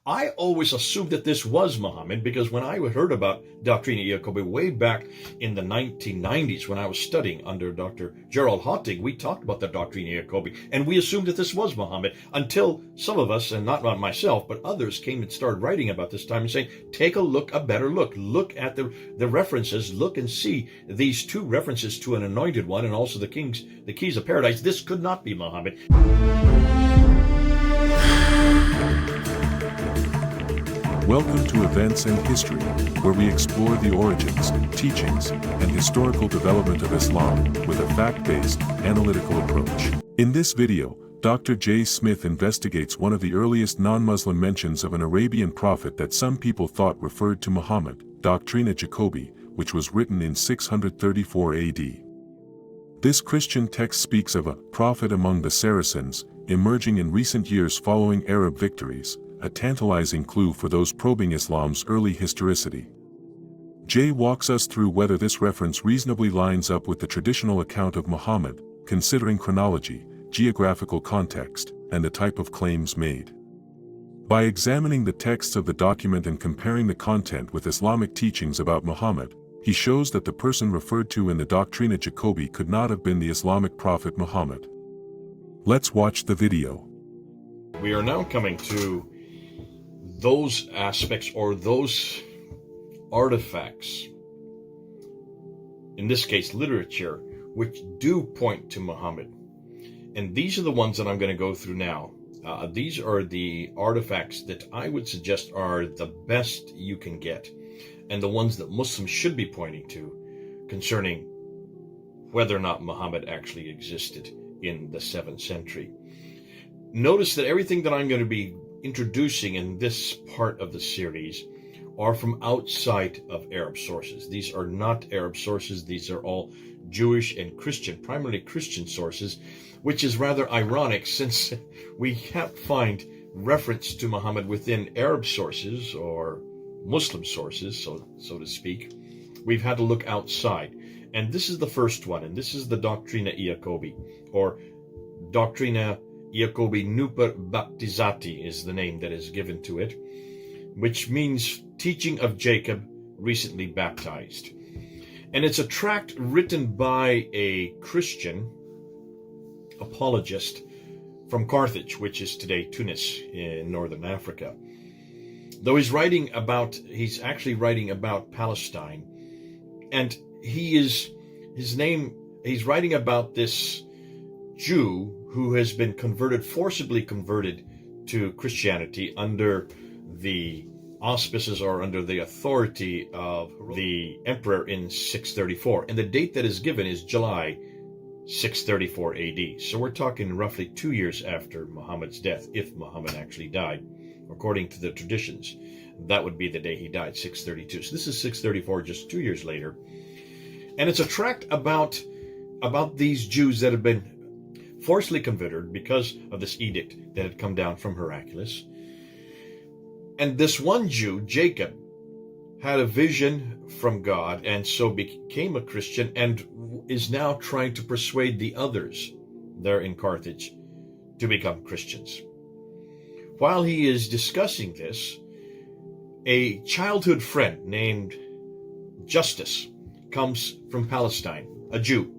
I always assumed that this was Muhammad, because when I heard about Doctrina Jacobi way back in the 1990s when I was studying under Dr. Gerald Hottig, we talked about the Doctrina Jacobi, and we assumed that this was Muhammad until some of us, and not myself, but others came and started writing about this time and saying, take a better look. Look at the references. Look and see these two references to an anointed one and also the keys of paradise. This could not be Muhammad. Welcome to Events and History, where we explore the origins, teachings, and historical development of Islam with a fact-based, analytical approach. In this video, Dr. J. Smith investigates one of the earliest non-Muslim mentions of an Arabian prophet that some people thought referred to Muhammad, Doctrina Jacobi, which was written in 634 AD. This Christian text speaks of a prophet among the Saracens, emerging in recent years following Arab victories, a tantalizing clue for those probing Islam's early historicity. Jay walks us through whether this reference reasonably lines up with the traditional account of Muhammad, considering chronology, geographical context, and the type of claims made. By examining the texts of the document and comparing the content with Islamic teachings about Muhammad, he shows that the person referred to in the Doctrina Jacobi could not have been the Islamic prophet Muhammad. Let's watch the video. We are now coming to those aspects or those artifacts, in this case literature, which do point to Muhammad. And these are the ones that I'm going to go through now. These are the artifacts that I would suggest are the best you can get, and the ones that Muslims should be pointing to concerning whether or not Muhammad actually existed in the 7th century. Notice that everything that I'm going to be introducing in this part of the series are from outside of Arab sources. These are not Arab sources. These are all Jewish and Christian, primarily Christian sources, which is rather ironic since we can't find reference to Muhammad within Arab sources or Muslim sources, so to speak. We've had to look outside. And this is the first one, and this is the Doctrina Jacobi, or Doctrina Jacobi Nuper Baptizati is the name that is given to it, which means teaching of Jacob recently baptized. And it's a tract written by a Christian apologist from Carthage, which is today Tunis in northern Africa. Though he's actually writing about Palestine, and he's writing about this Jew who has been forcibly converted to Christianity under the auspices or under the authority of the emperor in 634. And the date that is given is July 634 AD. So we're talking roughly 2 years after Muhammad's death, if Muhammad actually died. According to the traditions, that would be the day he died, 632. So this is 634, just 2 years later. And it's a tract about these Jews that have been forcibly converted because of this edict that had come down from Heraclius. And this one Jew, Jacob, had a vision from God and so became a Christian and is now trying to persuade the others there in Carthage to become Christians. While he is discussing this, a childhood friend named Justus comes from Palestine, a Jew,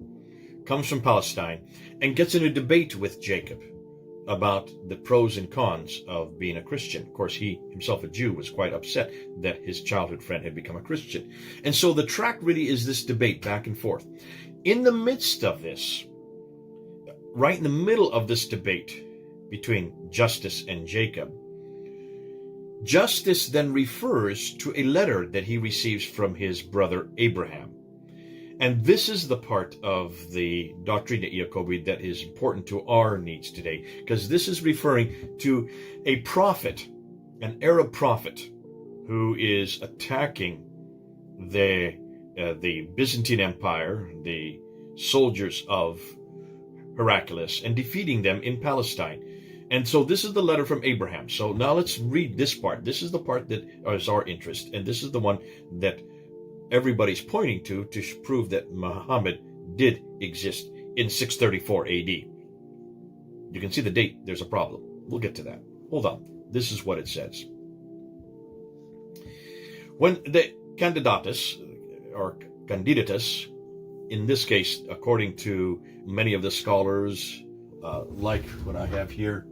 comes from Palestine, and gets in a debate with Jacob about the pros and cons of being a Christian. Of course, he himself, a Jew, was quite upset that his childhood friend had become a Christian. And so the tract really is this debate back and forth. In the midst of this, right in the middle of this debate between Justus and Jacob, Justus then refers to a letter that he receives from his brother Abraham. And this is the part of the Doctrina Jacobi that is important to our needs today, because this is referring to a prophet, an Arab prophet, who is attacking the Byzantine Empire, the soldiers of Heraclius, and defeating them in Palestine. And so this is the letter from Abraham. So now let's read this part. This is the part that is our interest, and this is the one that everybody's pointing to prove that Muhammad did exist in 634 AD. You can see the date, there's a problem. We'll get to that. Hold on. This is what it says. When the candidatus, or candidatus, in this case, according to many of the scholars, like what I have here,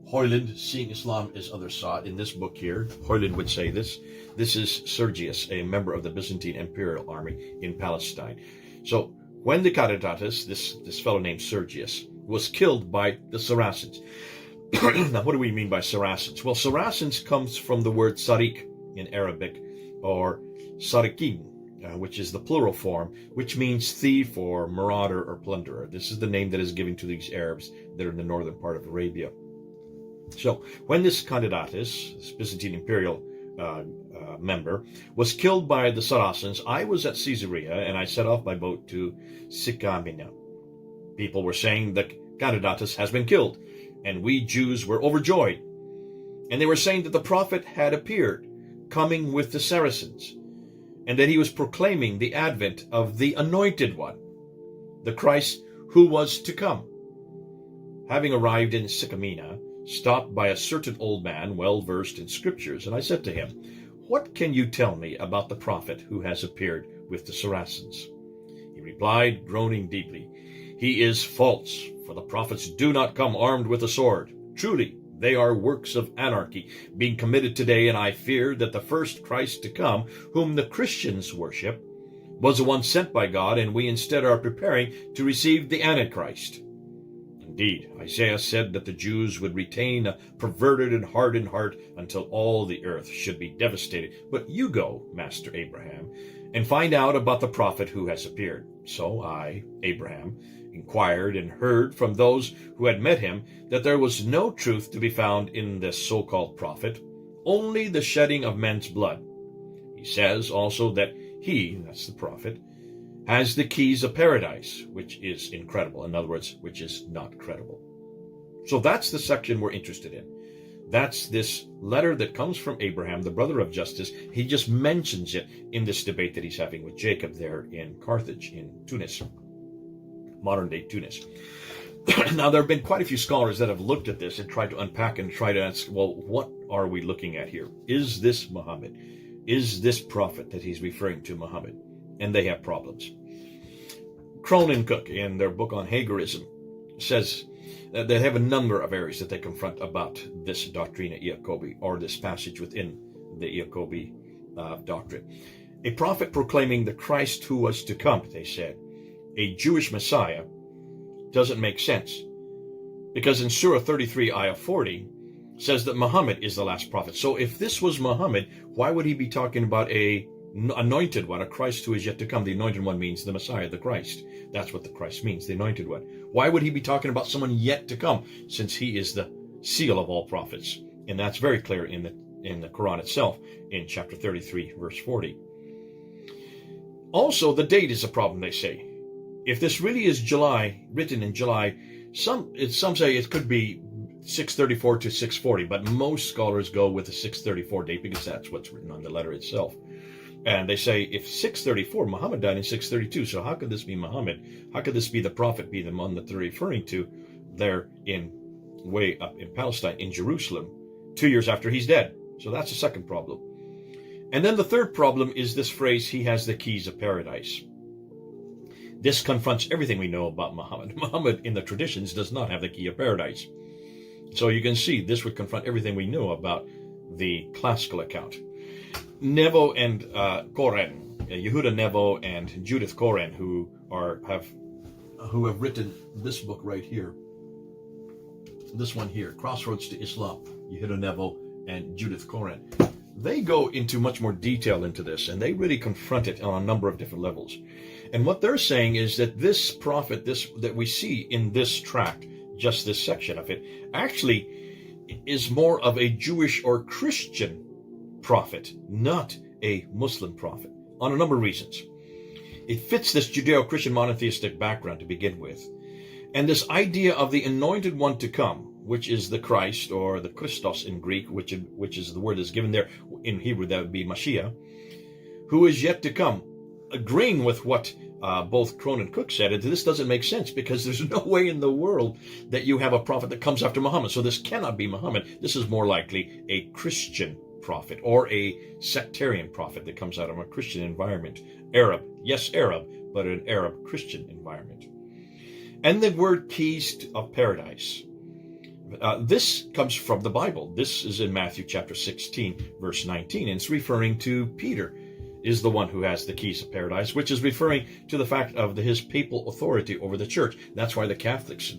Hoyland, Seeing Islam as Others Saw It, in this book here, Hoyland would say this. This is Sergius, a member of the Byzantine Imperial Army in Palestine. So when the candidatus, this fellow named Sergius, was killed by the Saracens. Now, what do we mean by Saracens? Well, Saracens comes from the word Sarik in Arabic, or Sarikin, which is the plural form, which means thief or marauder or plunderer. This is the name that is given to these Arabs that are in the northern part of Arabia. So when this candidatus, this Byzantine imperial member, was killed by the Saracens, I was at Caesarea and I set off by boat to Sycamina. People were saying the candidatus has been killed, and we Jews were overjoyed. And they were saying that the prophet had appeared, coming with the Saracens, and that he was proclaiming the advent of the Anointed One, the Christ who was to come. Having arrived in Sycamina, stopped by a certain old man well versed in scriptures, and I said to him, "What can you tell me about the prophet who has appeared with the Saracens?" He replied, groaning deeply, "He is false, for the prophets do not come armed with a sword. Truly, they are works of anarchy being committed today, and I fear that the first Christ to come, whom the Christians worship, was the one sent by God, and we instead are preparing to receive the Antichrist." Indeed, Isaiah said that the Jews would retain a perverted and hardened heart until all the earth should be devastated. But you go, Master Abraham, and find out about the prophet who has appeared. So I, Abraham, inquired and heard from those who had met him that there was no truth to be found in this so-called prophet, only the shedding of men's blood. He says also that he, that's the prophet, has the keys of paradise, which is incredible. In other words, which is not credible. So that's the section we're interested in. That's this letter that comes from Abraham, the brother of justice. He just mentions it in this debate that he's having with Jacob there in Carthage, in Tunis, modern-day Tunis. Now, there have been quite a few scholars that have looked at this and tried to unpack and try to ask, well, what are we looking at here? Is this Muhammad? Is this prophet that he's referring to Muhammad? And they have problems. Cronin Cook, in their book on Hagerism, says that they have a number of areas that they confront about this Doctrina Jacobi, or this passage within the Jacobi doctrine. A prophet proclaiming the Christ who was to come, they said, a Jewish Messiah, doesn't make sense. Because in Surah 33, Ayah 40, says that Muhammad is the last prophet. So if this was Muhammad, why would he be talking about a anointed one, a Christ who is yet to come? The anointed one means the Messiah, the Christ. That's what the Christ means, the anointed one. Why would he be talking about someone yet to come, since he is the seal of all prophets? And that's very clear in the Quran itself, in chapter 33, verse 40. Also, the date is a problem, they say. If this really is July, written in July, some say it could be 634 to 640, but most scholars go with the 634 date because that's what's written on the letter itself. And they say if 634, Muhammad died in 632, so how could this be Muhammad? How could this be the prophet, be the one that they're referring to there in way up in Palestine, in Jerusalem, 2 years after he's dead? So that's the second problem. And then the third problem is this phrase, he has the keys of paradise. This confronts everything we know about Muhammad. Muhammad, in the traditions, does not have the key of paradise. So you can see this would confront everything we know about the classical account. Nevo and Koren, Yehuda Nevo and Judith Koren, who have written this book right here, this one here, Crossroads to Islam, Yehuda Nevo and Judith Koren. They go into much more detail into this, and they really confront it on a number of different levels. And what they're saying is that this prophet, that we see in this tract, just this section of it, actually is more of a Jewish or Christian prophet, not a Muslim prophet, on a number of reasons. It fits this Judeo-Christian monotheistic background to begin with. And this idea of the anointed one to come, which is the Christ, or the Christos in Greek, which is the word that's given there. In Hebrew, that would be Mashiach, who is yet to come. Agreeing with what both Cronin and Cook said, this doesn't make sense because there's no way in the world that you have a prophet that comes after Muhammad. So this cannot be Muhammad. This is more likely a Christian prophet or a sectarian prophet that comes out of a Christian environment. Arab, yes, Arab, but an Arab Christian environment. And the word keys of paradise. This comes from the Bible. This is in Matthew chapter 16, verse 19, and it's referring to Peter is the one who has the keys of paradise, which is referring to the fact of his papal authority over the church. That's why the Catholics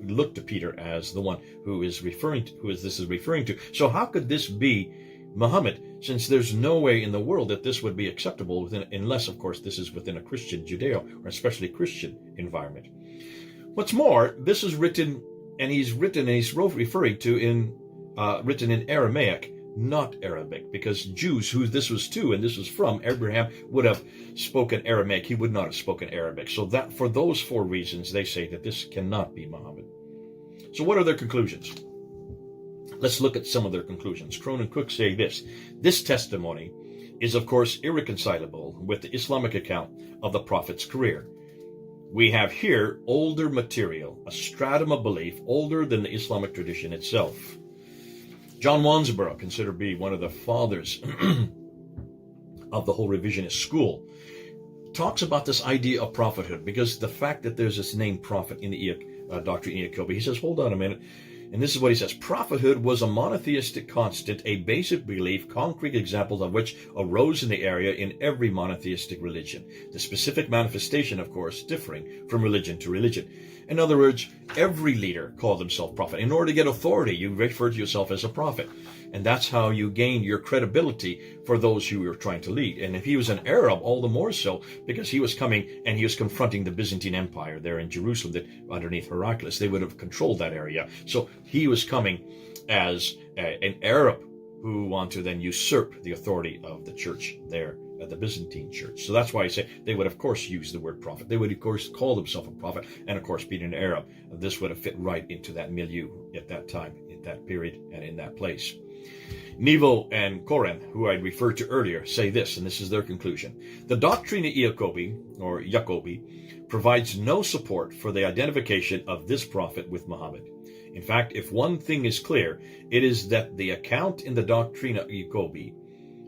look to Peter as the one who is referring to. So how could this be Muhammad, since there's no way in the world that this would be acceptable unless, of course, this is within a Christian Judeo or especially Christian environment. What's more, this is written written in Aramaic, not Arabic, because Jews who this was to and this was from, Abraham would have spoken Aramaic. He would not have spoken Arabic. So that for those four reasons, they say that this cannot be Muhammad. So what are their conclusions? Let's look at some of their conclusions. Crone and Cook say this. This testimony is, of course, irreconcilable with the Islamic account of the Prophet's career. We have here older material, a stratum of belief older than the Islamic tradition itself. John Wansborough, considered to be one of the fathers of the whole revisionist school, talks about this idea of prophethood, because the fact that there's this name prophet in the Doctrina Jacobi, he says, hold on a minute, and this is what he says: prophethood was a monotheistic constant, a basic belief, concrete examples of which arose in the area in every monotheistic religion. The specific manifestation, of course, differing from religion to religion. In other words, every leader called himself prophet. In order to get authority, you refer to yourself as a prophet. And that's how you gain your credibility for those who you're trying to lead. And if he was an Arab, all the more so, because he was coming and he was confronting the Byzantine Empire there in Jerusalem, that underneath Heraclius. They would have controlled that area. So he was coming as an Arab who wanted to then usurp the authority of the church there at the Byzantine church. So that's why I say they would, of course, use the word prophet. They would, of course, call themselves a prophet. And, of course, being an Arab, this would have fit right into that milieu at that time, in that period, and in that place. Nevo and Koren, who I referred to earlier, say this, and this is their conclusion. The Doctrina Jacobi, or Jacobi, provides no support for the identification of this prophet with Muhammad. In fact, if one thing is clear, it is that the account in the Doctrina Jacobi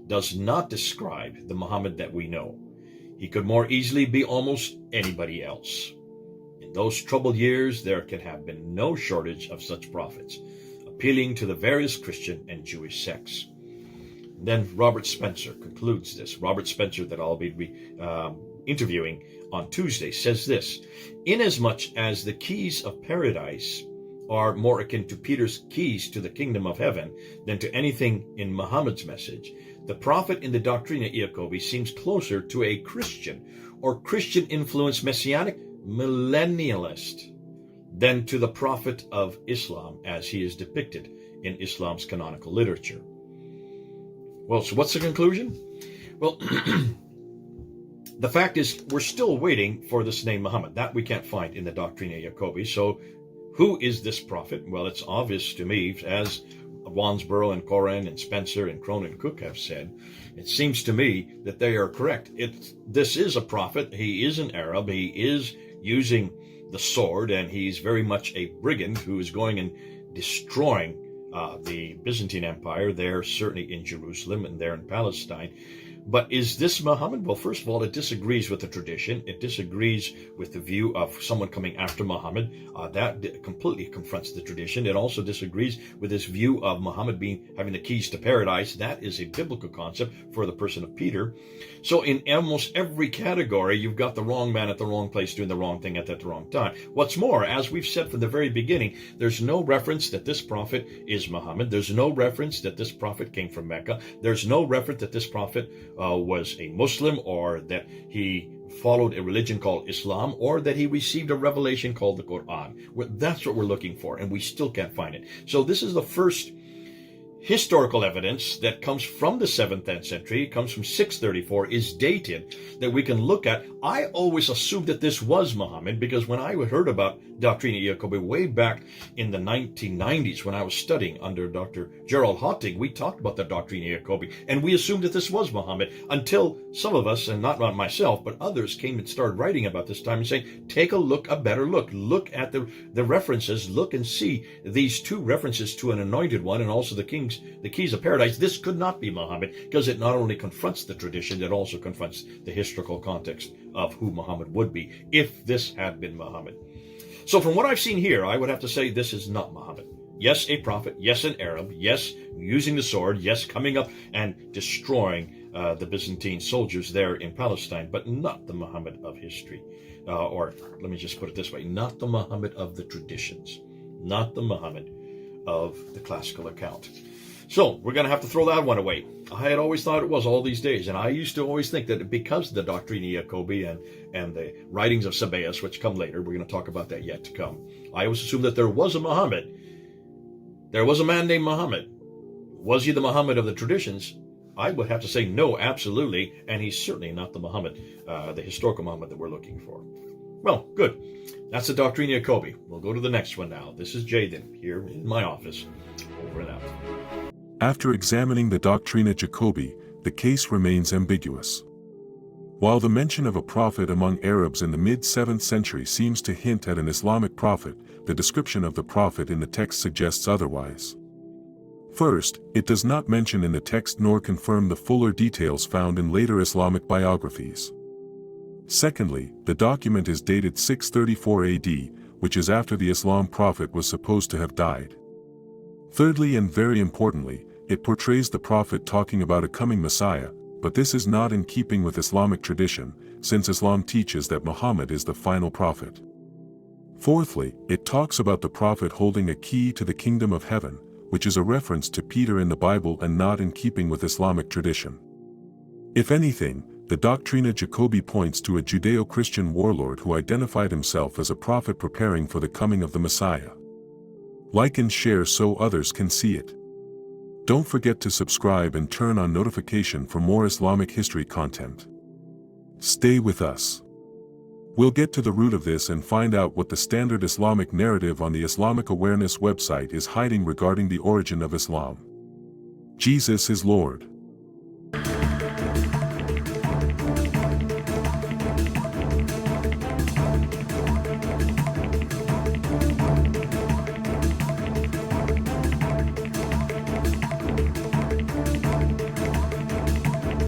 does not describe the Muhammad that we know. He could more easily be almost anybody else. In those troubled years, there can have been no shortage of such prophets, appealing to the various Christian and Jewish sects. Then Robert Spencer concludes this. Robert Spencer, that I'll be interviewing on Tuesday, says this: inasmuch as the keys of paradise are more akin to Peter's keys to the kingdom of heaven than to anything in Muhammad's message, the prophet in the Doctrina Jacobi seems closer to a Christian or Christian-influenced messianic millennialist than to the prophet of Islam as he is depicted in Islam's canonical literature. Well, so what's the conclusion? Well, the fact is we're still waiting for this name Muhammad. That we can't find in the Doctrina Jacobi. So who is this prophet? Well, it's obvious to me, as Wansborough and Koren and Spencer and Crone and Cook have said. It seems to me that they are correct. This is a prophet. He is an Arab. He is using the sword, and he's very much a brigand who is going and destroying the Byzantine Empire there, certainly in Jerusalem and there in Palestine. But is this Muhammad? Well, first of all, it disagrees with the tradition. It disagrees with the view of someone coming after Muhammad. That completely confronts the tradition. It also disagrees with this view of Muhammad having the keys to paradise. That is a biblical concept for the person of Peter. So in almost every category, you've got the wrong man at the wrong place doing the wrong thing at the wrong time. What's more, as we've said from the very beginning, there's no reference that this prophet is Muhammad. There's no reference that this prophet came from Mecca. There's no reference that this prophet was a Muslim, or that he followed a religion called Islam, or that he received a revelation called the Quran. That's what we're looking for, and we still can't find it. So this is the first historical evidence that comes from the 7th century, comes from 634, is dated, that we can look at. I always assumed that this was Muhammad, because when I heard about Doctrina Jacobi way back in the 1990s, when I was studying under Dr. Gerald Hotting, we talked about the Doctrina Jacobi, and we assumed that this was Muhammad, until some of us, and not myself, but others came and started writing about this time and saying, take a better look at the references, look and see these two references to an anointed one and also the kingdom the keys of paradise, this could not be Muhammad, because it not only confronts the tradition, it also confronts the historical context of who Muhammad would be if this had been Muhammad. So from what I've seen here, I would have to say this is not Muhammad. Yes, a prophet. Yes, an Arab. Yes, using the sword. Yes, coming up and destroying the Byzantine soldiers there in Palestine, but not the Muhammad of history. Or let me just put it this way, not the Muhammad of the traditions, not the Muhammad of the classical account. So we're going to have to throw that one away. I had always thought it was all these days, and I used to always think that because of the Doctrina, Jacobi, and the writings of Sabaeus, which come later, we're going to talk about that yet to come, I always assumed that there was a Muhammad. There was a man named Muhammad. Was he the Muhammad of the traditions? I would have to say no, absolutely, and he's certainly not the Muhammad, the historical Muhammad that we're looking for. Well, good. That's the Doctrina Jacobi. We'll go to the next one now. This is Jaden here in my office. Over and out. After examining the Doctrina Jacobi, the case remains ambiguous. While the mention of a prophet among Arabs in the mid-7th century seems to hint at an Islamic prophet, the description of the prophet in the text suggests otherwise. First, it does not mention in the text nor confirm the fuller details found in later Islamic biographies. Secondly, the document is dated 634 AD, which is after the Islam prophet was supposed to have died. Thirdly, and very importantly, it portrays the prophet talking about a coming Messiah, but this is not in keeping with Islamic tradition, since Islam teaches that Muhammad is the final prophet. Fourthly, it talks about the prophet holding a key to the kingdom of heaven, which is a reference to Peter in the Bible and not in keeping with Islamic tradition. If anything, the Doctrina Jacobi points to a Judeo-Christian warlord who identified himself as a prophet preparing for the coming of the Messiah. Like and share so others can see it. Don't forget to subscribe and turn on notification for more Islamic history content. Stay with us. We'll get to the root of this and find out what the standard Islamic narrative on the Islamic Awareness website is hiding regarding the origin of Islam. Jesus is Lord.